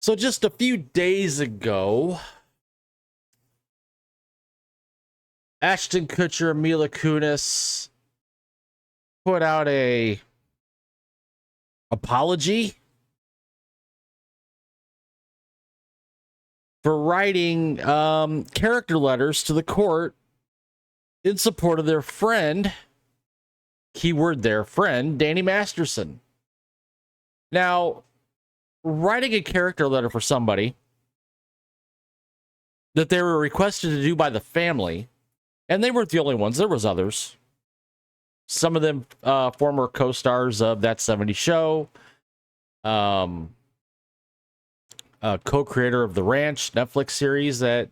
So just a few days ago, Ashton Kutcher and Mila Kunis put out a apology for writing character letters to the court in support of their friend, keyword their friend, Danny Masterson. Now, writing a character letter for somebody that they were requested to do by the family, and they weren't the only ones, there was others. Some of them former co-stars of That 70s Show, co-creator of The Ranch Netflix series that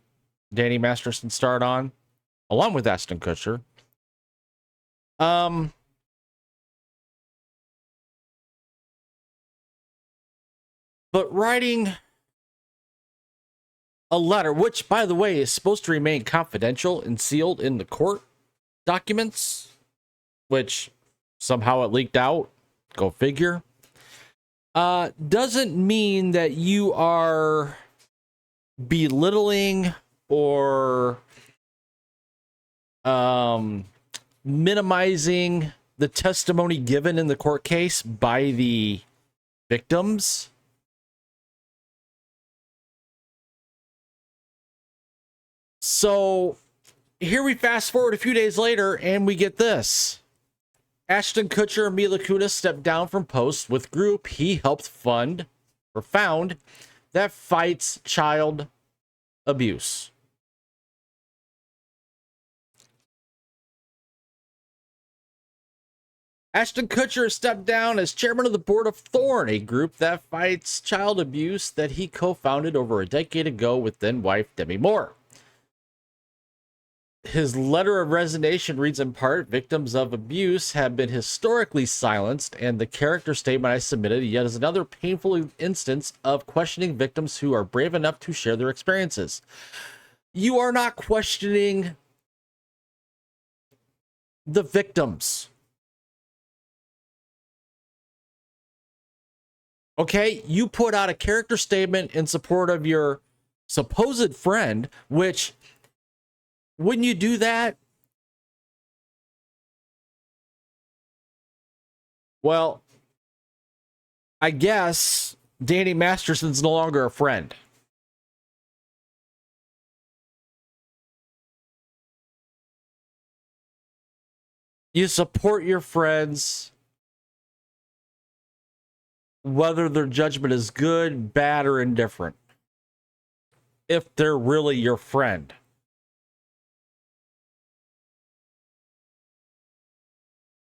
Danny Masterson starred on, along with Ashton Kutcher. But writing a letter, which, by the way, is supposed to remain confidential and sealed in the court documents, which somehow it leaked out, go figure, doesn't mean that you are belittling or minimizing the testimony given in the court case by the victims. So here we fast forward a few days later and we get this. Ashton Kutcher and Mila Kunis stepped down from posts with group he helped fund or found that fights child abuse. Ashton Kutcher stepped down as chairman of the board of Thorn, a group that fights child abuse that he co-founded over a decade ago with then-wife Demi Moore. His letter of resignation reads in part, victims of abuse have been historically silenced, and the character statement I submitted yet is another painful instance of questioning victims who are brave enough to share their experiences. You are not questioning the victims. Okay, you put out a character statement in support of your supposed friend, which, when you do that, well, I guess Danny Masterson's no longer a friend. You support your friends, whether their judgment is good, bad, or indifferent, if they're really your friend.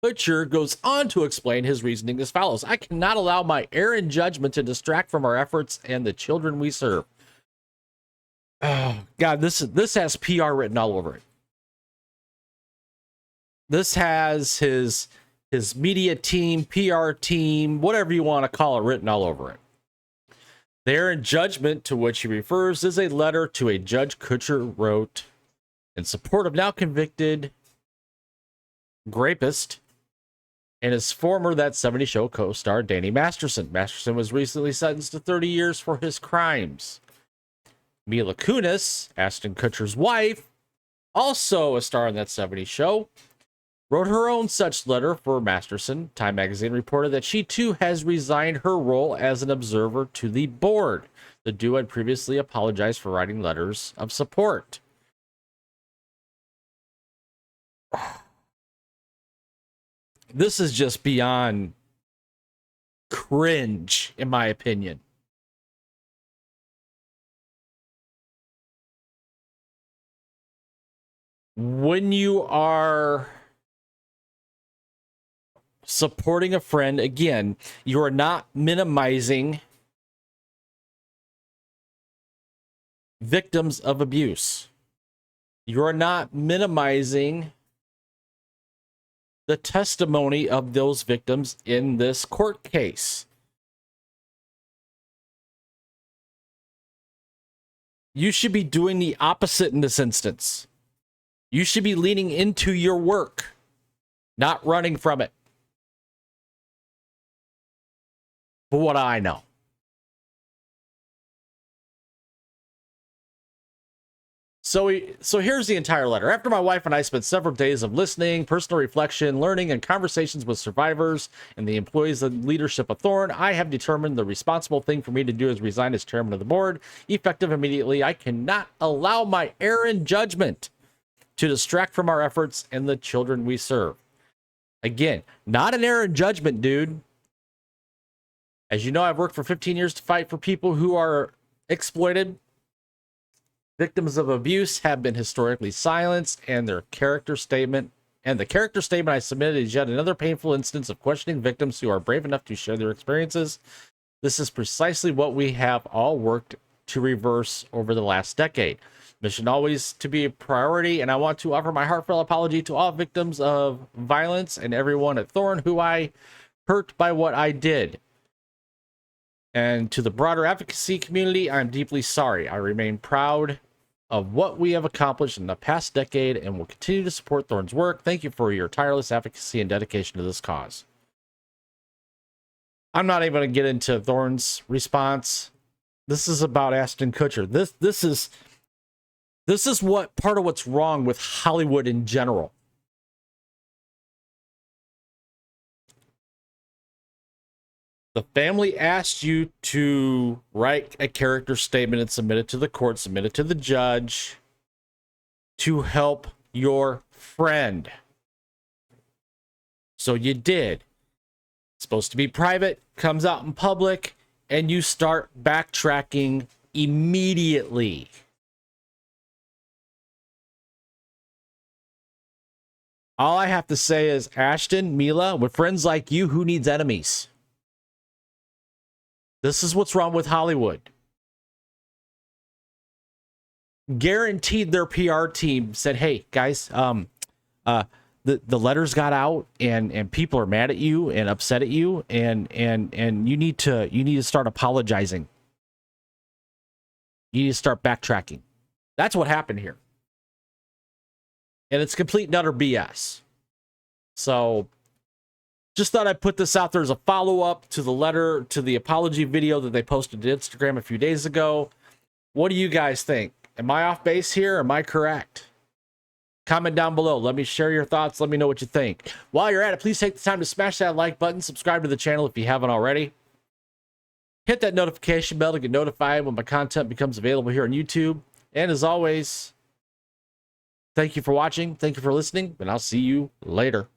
Kutcher goes on to explain his reasoning as follows. I cannot allow my errant judgment to distract from our efforts and the children we serve. Oh, God, this has PR written all over it. This has his media team, PR team, whatever you want to call it, written all over it. The errant judgment to which he refers is a letter to a Judge Kutcher wrote in support of now convicted rapist and his former That 70s Show co-star Danny Masterson. Masterson was recently sentenced to 30 years for his crimes. Mila Kunis, Ashton Kutcher's wife, also a star in That 70s Show, wrote her own such letter for Masterson. Time magazine reported that she too has resigned her role as an observer to the board. The duo had previously apologized for writing letters of support. This is just beyond cringe, in my opinion. When you are supporting a friend, again, you are not minimizing victims of abuse. You are not minimizing the testimony of those victims in this court case. You should be doing the opposite in this instance. You should be leaning into your work, not running from it. For what I know. So here's the entire letter. After my wife and I spent several days of listening, personal reflection, learning, and conversations with survivors and the employees and leadership of Thorn, I have determined the responsible thing for me to do is resign as chairman of the board, effective immediately. I cannot allow my error in judgment to distract from our efforts and the children we serve. Again, not an error in judgment, dude. As you know, I've worked for 15 years to fight for people who are exploited. Victims of abuse have been historically silenced, and the character statement I submitted is yet another painful instance of questioning victims who are brave enough to share their experiences. This is precisely what we have all worked to reverse over the last decade. Mission always to be a priority, and I want to offer my heartfelt apology to all victims of violence and everyone at Thorn who I hurt by what I did. And to the broader advocacy community, I'm deeply sorry. I remain proud of what we have accomplished in the past decade and will continue to support Thorn's work. Thank you for your tireless advocacy and dedication to this cause. I'm not even going to get into Thorn's response. This is about Ashton Kutcher. This is what part of what's wrong with Hollywood in general. The family asked you to write a character statement and submit it to the court, submit it to the judge to help your friend. So you did. It's supposed to be private, comes out in public, and you start backtracking immediately. All I have to say is, Ashton, Mila, with friends like you, who needs enemies? This is what's wrong with Hollywood. Guaranteed their PR team said, hey, guys, the letters got out and people are mad at you and upset at you and you need to start apologizing. You need to start backtracking. That's what happened here. And it's complete and utter BS. So just thought I'd put this out there as a follow-up to the letter, to the apology video that they posted to Instagram a few days ago. What do you guys think? Am I off base here? Am I correct? Comment down below. Let me share your thoughts. Let me know what you think. While you're at it, please take the time to smash that like button. Subscribe to the channel if you haven't already. Hit that notification bell to get notified when my content becomes available here on YouTube. And as always, thank you for watching. Thank you for listening. And I'll see you later.